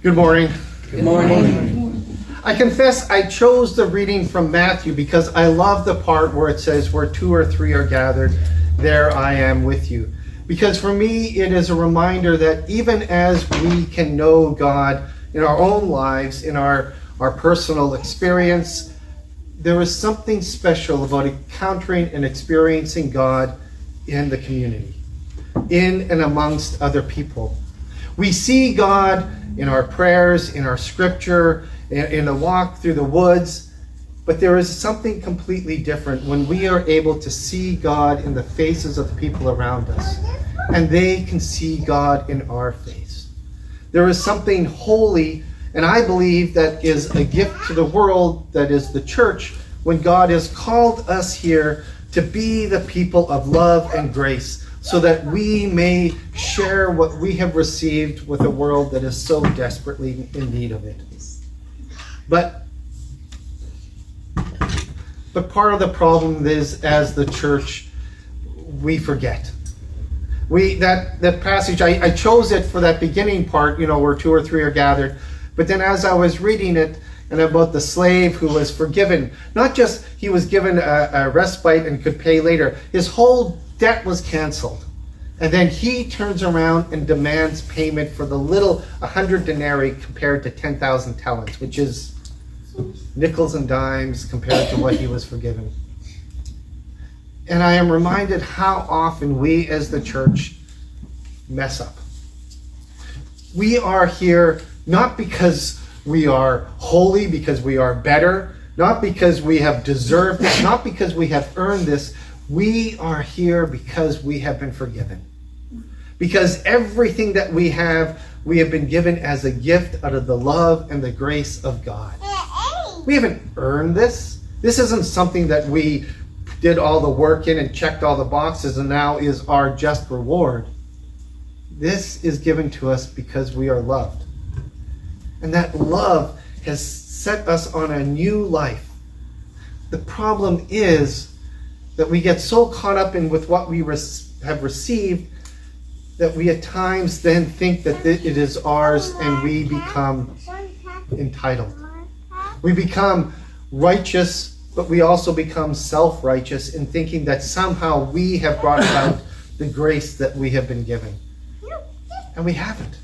Good morning. Good morning. I confess I chose the reading from Matthew because I love the part where it says, where two or three are gathered, there I am with you. Because for me, it is a reminder that even as we can know God in our own lives, in our personal experience, there is something special about encountering and experiencing God in the community, in and amongst other people. We see God in our prayers, in our scripture, in a walk through the woods, but there is something completely different when we are able to see God in the faces of the people around us, and they can see God in our face. There is something holy, and I believe that is a gift to the world, that is the church, when God has called us here to be the people of love and grace, so that we may share what we have received with a world that is so desperately in need of it. But part of the problem is, as the church, we forget. That passage, I chose it for that beginning part, where two or three are gathered. But then as I was reading it, and about the slave who was forgiven, not just he was given a respite and could pay later, his whole debt was canceled. And then he turns around and demands payment for the little 100 denarii compared to 10,000 talents, which is nickels and dimes compared to what he was forgiven. And I am reminded how often we as the church mess up. We are here not because we are holy, because we are better, not because we have deserved it, not because we have earned this. We are here because we have been forgiven. Because everything that we have been given as a gift out of the love and the grace of God. We haven't earned this. This isn't something that we did all the work in and checked all the boxes and now is our just reward. This is given to us because we are loved. And that love has set us on a new life. The problem is that we get so caught up in with what we have received that we at times then think that it is ours, and we become entitled. We become righteous, but we also become self-righteous in thinking that somehow we have brought about the grace that we have been given. And we haven't.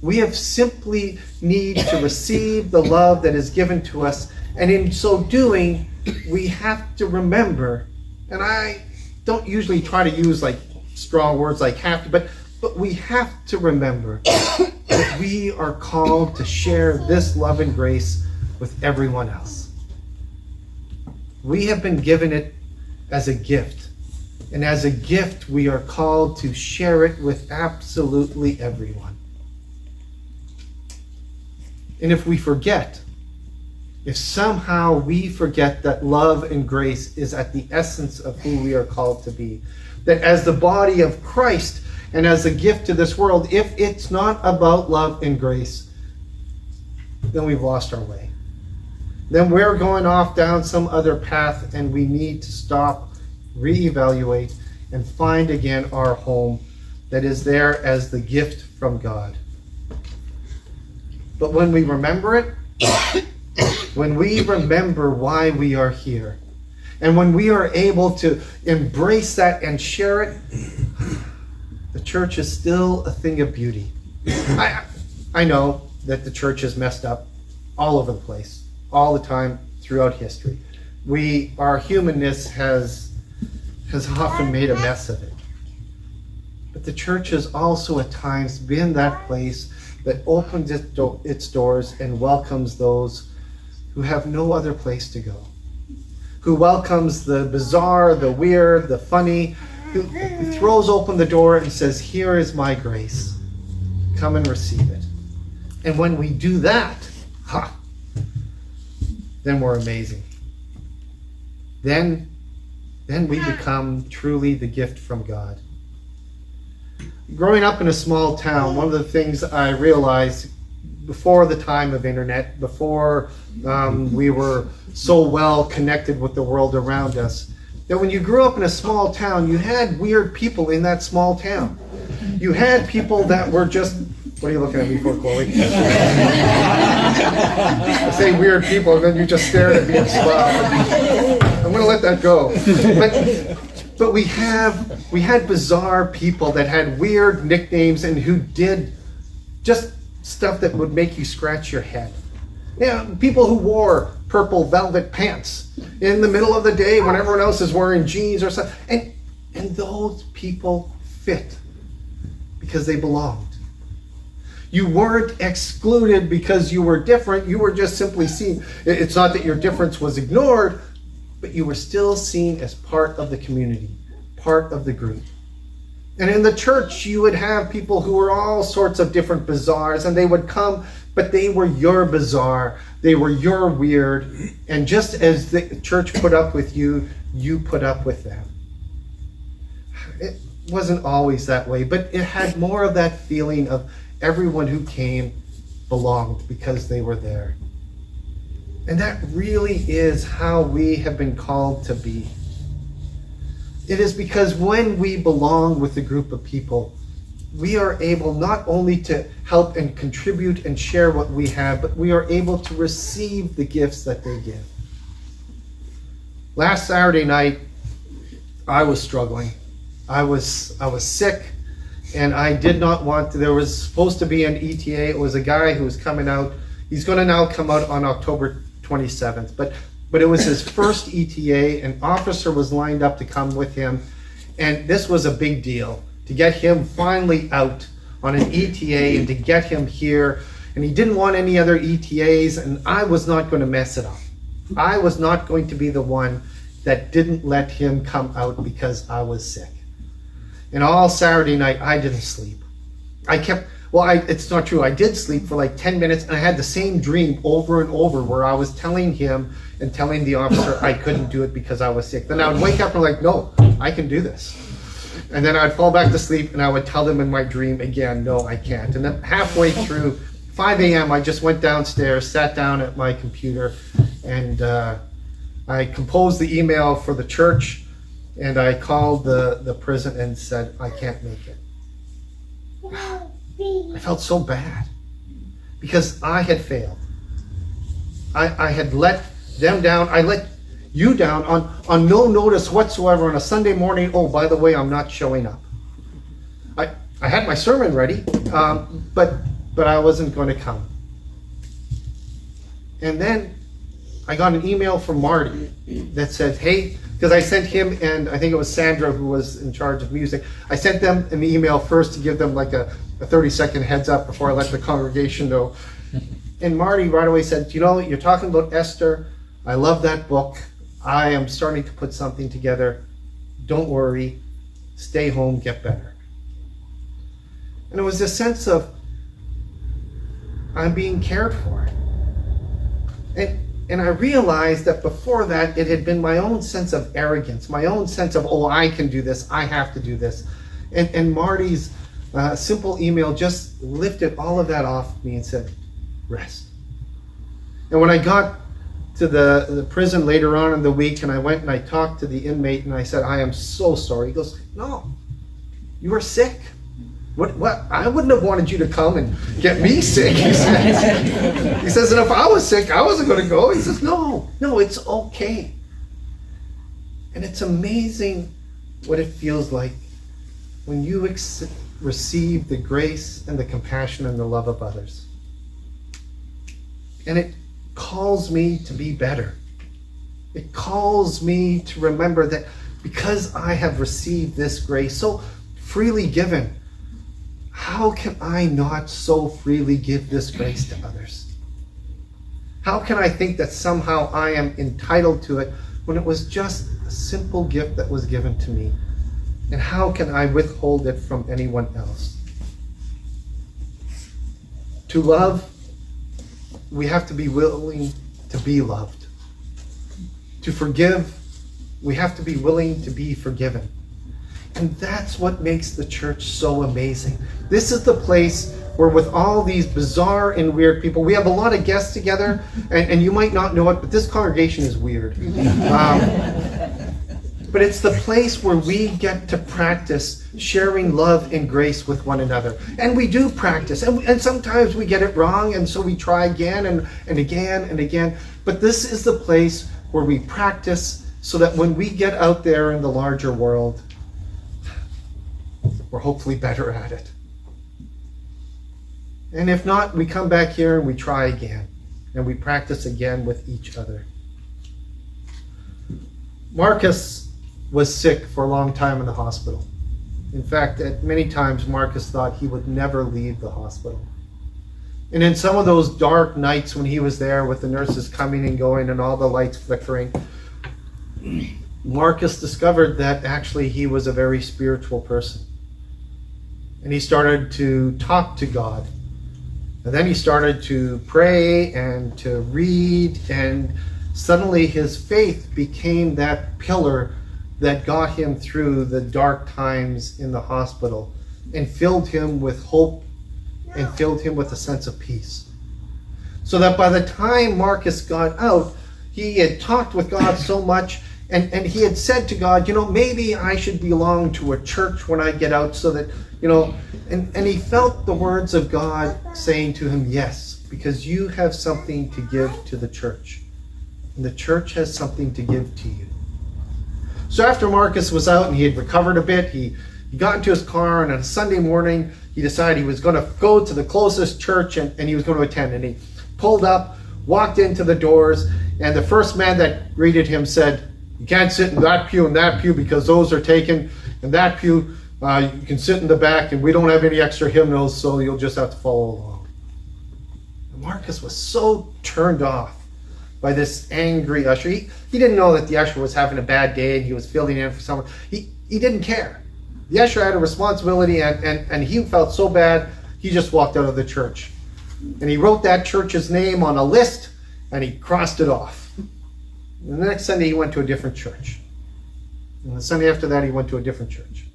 We have simply need to receive the love that is given to us, and in so doing, we have to remember, and I don't usually try to use strong words like have to, but we have to remember that we are called to share this love and grace with everyone else. We have been given it as a gift, and as a gift we are called to share it with absolutely everyone. And if we forget, if somehow we forget that love and grace is at the essence of who we are called to be, that as the body of Christ and as a gift to this world, if it's not about love and grace, then we've lost our way. Then we're going off down some other path, and we need to stop, reevaluate, and find again our home that is there as the gift from God. But when we remember it, when we remember why we are here, and when we are able to embrace that and share it, the church is still a thing of beauty. I know that the church is messed up all over the place, all the time throughout history. Our humanness has often made a mess of it. But the church has also at times been that place that opens its doors and welcomes those who have no other place to go. Who welcomes the bizarre, the weird, the funny, who throws open the door and says, here is my grace. Come and receive it. And when we do that, then we're amazing. Then we become truly the gift from God. Growing up in a small town, one of the things I realized before the time of internet, before we were so well connected with the world around us, that when you grew up in a small town, you had weird people in that small town. You had people that were just What are you looking at me for, Chloe? I say weird people, and then you just stare at me and smile. I'm going to let that go. But we had bizarre people that had weird nicknames and who did just stuff that would make you scratch your head. Yeah, people who wore purple velvet pants in the middle of the day when everyone else is wearing jeans or something. And those people fit because they belonged. You weren't excluded because you were different. You were just simply seen. It's not that your difference was ignored, but you were still seen as part of the community, part of the group. And in the church, you would have people who were all sorts of different bazaars, and they would come, but they were your bazaar. They were your weird. And just as the church put up with you, you put up with them. It wasn't always that way, but it had more of that feeling of everyone who came belonged because they were there. And that really is how we have been called to be. It is because when we belong with a group of people, we are able not only to help and contribute and share what we have, but we are able to receive the gifts that they give. Last Saturday night, I was struggling. I was sick, and I did not want to. There was supposed to be an ETA. It was a guy who was coming out. He's going to now come out on October 27th. But it was his first ETA. An officer was lined up to come with him. And this was a big deal to get him finally out on an ETA and to get him here. And he didn't want any other ETAs, and I was not going to mess it up. I was not going to be the one that didn't let him come out because I was sick. And all Saturday night, I didn't sleep. It's not true. I did sleep for like 10 minutes, and I had the same dream over and over where I was telling him and telling the officer I couldn't do it because I was sick. Then I would wake up and like, no, I can do this. And then I'd fall back to sleep, and I would tell them in my dream again, no, I can't. And then halfway through 5 a.m., I just went downstairs, sat down at my computer, and I composed the email for the church, and I called the prison and said, I can't make it. I felt so bad because I had failed. I had let them down. I let you down on no notice whatsoever on a Sunday morning. Oh, by the way, I'm not showing up. I had my sermon ready, but I wasn't going to come. And then I got an email from Marty that said, hey, because I sent him and I think it was Sandra who was in charge of music. I sent them an email first to give them like a 30-second heads up before I let the congregation know. And Marty right away said, you're talking about Esther. I love that book. I am starting to put something together. Don't worry. Stay home, get better. And it was this sense of I'm being cared for. And I realized that before that, it had been my own sense of arrogance, my own sense of, oh, I can do this, I have to do this. And Marty's simple email just lifted all of that off me and said, rest. And when I got to the prison later on in the week, and I went and I talked to the inmate, and I said, I am so sorry. He goes, no, you were sick. What? I wouldn't have wanted you to come and get me sick, he says. He says, and if I was sick, I wasn't going to go. He says, no, it's okay. And it's amazing what it feels like when you receive the grace and the compassion and the love of others. And it calls me to be better. It calls me to remember that because I have received this grace so freely given, how can I not so freely give this grace to others? How can I think that somehow I am entitled to it when it was just a simple gift that was given to me? And how can I withhold it from anyone else? To love, we have to be willing to be loved. To forgive, we have to be willing to be forgiven. And that's what makes the church so amazing. This is the place where with all these bizarre and weird people, we have a lot of guests together, and you might not know it, but this congregation is weird. But but it's the place where we get to practice sharing love and grace with one another. And we do practice, and sometimes we get it wrong, and so we try again and again and again. But this is the place where we practice so that when we get out there in the larger world, we're hopefully better at it. And if not, we come back here and we try again, and we practice again with each other. Marcus was sick for a long time in the hospital. In fact, at many times Marcus thought he would never leave the hospital. And in some of those dark nights when he was there with the nurses coming and going and all the lights flickering, Marcus discovered that actually he was a very spiritual person. And he started to talk to God. And then he started to pray and to read, and suddenly his faith became that pillar that got him through the dark times in the hospital and filled him with hope and filled him with a sense of peace. So that by the time Marcus got out, he had talked with God so much, and he had said to God, maybe I should belong to a church when I get out so that, and he felt the words of God saying to him, yes, because you have something to give to the church. And the church has something to give to you. So after Marcus was out and he had recovered a bit, he got into his car, and on a Sunday morning, he decided he was going to go to the closest church and he was going to attend. And he pulled up, walked into the doors, and the first man that greeted him said, "You can't sit in that pew and that pew because those are taken. And that pew, you can sit in the back, and we don't have any extra hymnals, so you'll just have to follow along." And Marcus was so turned off by this angry usher. He didn't know that the usher was having a bad day and he was filling in for someone. He didn't care. The usher had a responsibility, and he felt so bad, he just walked out of the church. And he wrote that church's name on a list, and he crossed it off. And the next Sunday he went to a different church. And the Sunday after that he went to a different church.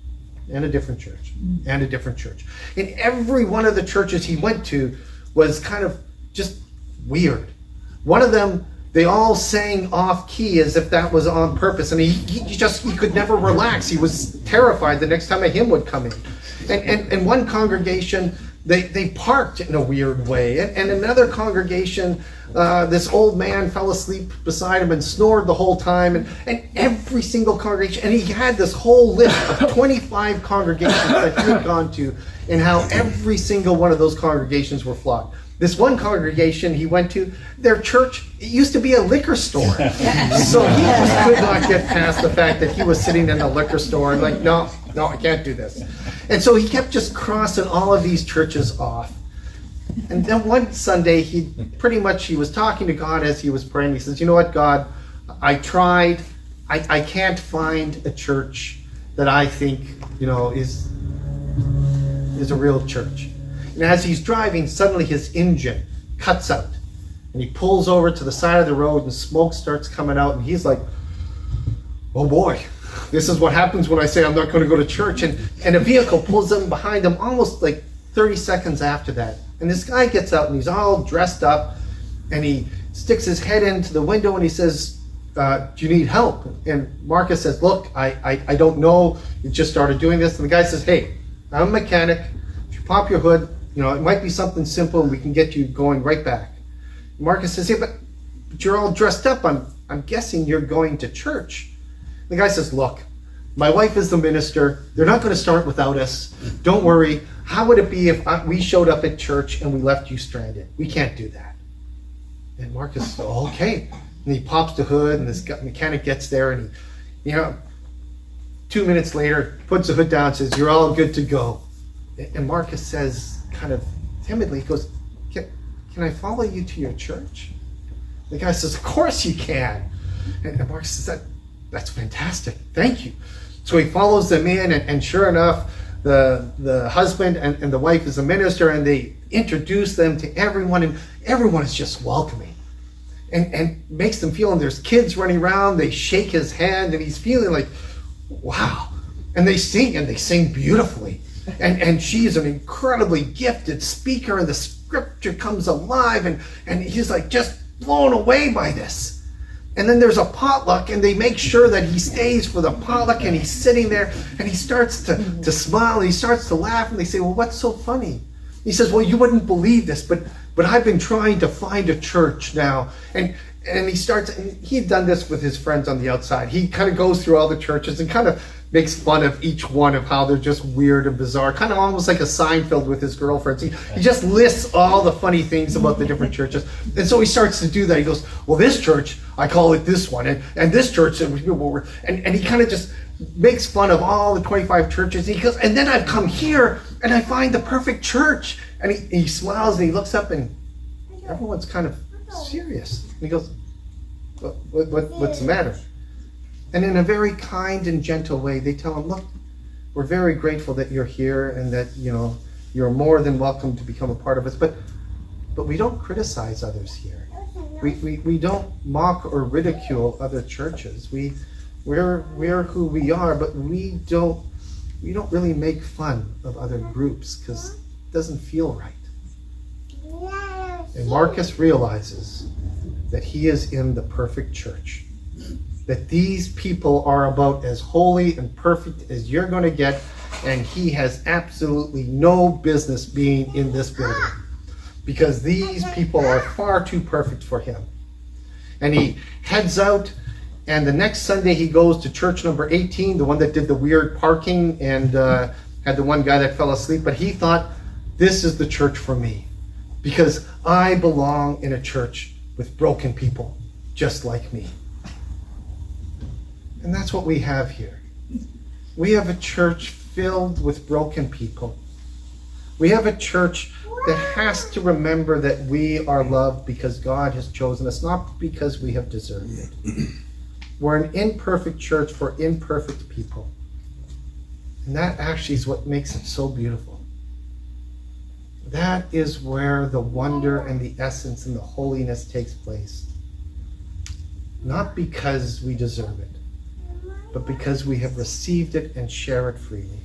And a different church. And a different church. And every one of the churches he went to was kind of just weird. One of them, they all sang off key as if that was on purpose. And he could never relax. He was terrified the next time a hymn would come in. And one congregation, they parked in a weird way. And another congregation, this old man fell asleep beside him and snored the whole time. And every single congregation, and he had this whole list of 25 congregations that he had gone to, and how every single one of those congregations were flawed. This one congregation he went to, their church, it used to be a liquor store. So he just could not get past the fact that he was sitting in a liquor store and like, no, I can't do this. And so he kept just crossing all of these churches off. And then one Sunday, he was talking to God as he was praying. He says, "You know what, God, I tried. I can't find a church that I think, is a real church." And as he's driving, suddenly his engine cuts out. And he pulls over to the side of the road and smoke starts coming out. And he's like, "Oh boy, this is what happens when I say I'm not going to go to church." And a vehicle pulls up behind him almost like 30 seconds after that. And this guy gets out and he's all dressed up. And he sticks his head into the window and he says, "Do you need help?" And Marcus says, "Look, I don't know. You just started doing this." And the guy says, "Hey, I'm a mechanic. If you pop your hood, it might be something simple and we can get you going right back." Marcus says, "Yeah, but you're all dressed up. I'm guessing you're going to church." The guy says, "Look, my wife is the minister. They're not going to start without us. Don't worry. How would it be if we showed up at church and we left you stranded? We can't do that." And Marcus says, "Oh, okay." And he pops the hood and this mechanic gets there and he, 2 minutes later, puts the hood down and says, "You're all good to go." And Marcus says, kind of timidly, he goes, Can I follow you to your church?" The guy says, "Of course you can." And Marcus says, That's fantastic. Thank you." So he follows them in, and sure enough, the husband and the wife is a minister, and they introduce them to everyone, and everyone is just welcoming. And makes them feel, and there's kids running around, they shake his hand, and he's feeling like, wow. And they sing beautifully. And she's an incredibly gifted speaker, and the scripture comes alive, and he's like just blown away by this. And then there's a potluck, and they make sure that he stays for the potluck, and he's sitting there, and he starts to smile, and he starts to laugh, and they say, well, what's so funny? He says, well, you wouldn't believe this, but I've been trying to find a church now. And he starts, and he'd done this with his friends on the outside. He kind of goes through all the churches and kind of makes fun of each one of how they're just weird and bizarre, kind of almost like a Seinfeld with his girlfriends. He just lists all the funny things about the different churches. And so he starts to do that. He goes, well, this church, I call it this one. And this church, and he kind of just makes fun of all the 25 churches. And he goes, and then I've come here and I find the perfect church. And he smiles and he looks up and everyone's kind of serious. And he goes, what's the matter? And in a very kind and gentle way, they tell him, look, we're very grateful that you're here and that, you're more than welcome to become a part of us. But we don't criticize others here. We don't mock or ridicule other churches. We're who we are, but we don't really make fun of other groups because it doesn't feel right. And Marcus realizes that he is in the perfect church. That these people are about as holy and perfect as you're going to get, and he has absolutely no business being in this building because these people are far too perfect for him. And he heads out, and the next Sunday he goes to church number 18, the one that did the weird parking and had the one guy that fell asleep, but he thought, this is the church for me because I belong in a church with broken people just like me. And that's what we have here. We have a church filled with broken people. We have a church that has to remember that we are loved because God has chosen us, not because we have deserved it. We're an imperfect church for imperfect people. And that actually is what makes it so beautiful. That is where the wonder and the essence and the holiness takes place. Not because we deserve it, but because we have received it and share it freely.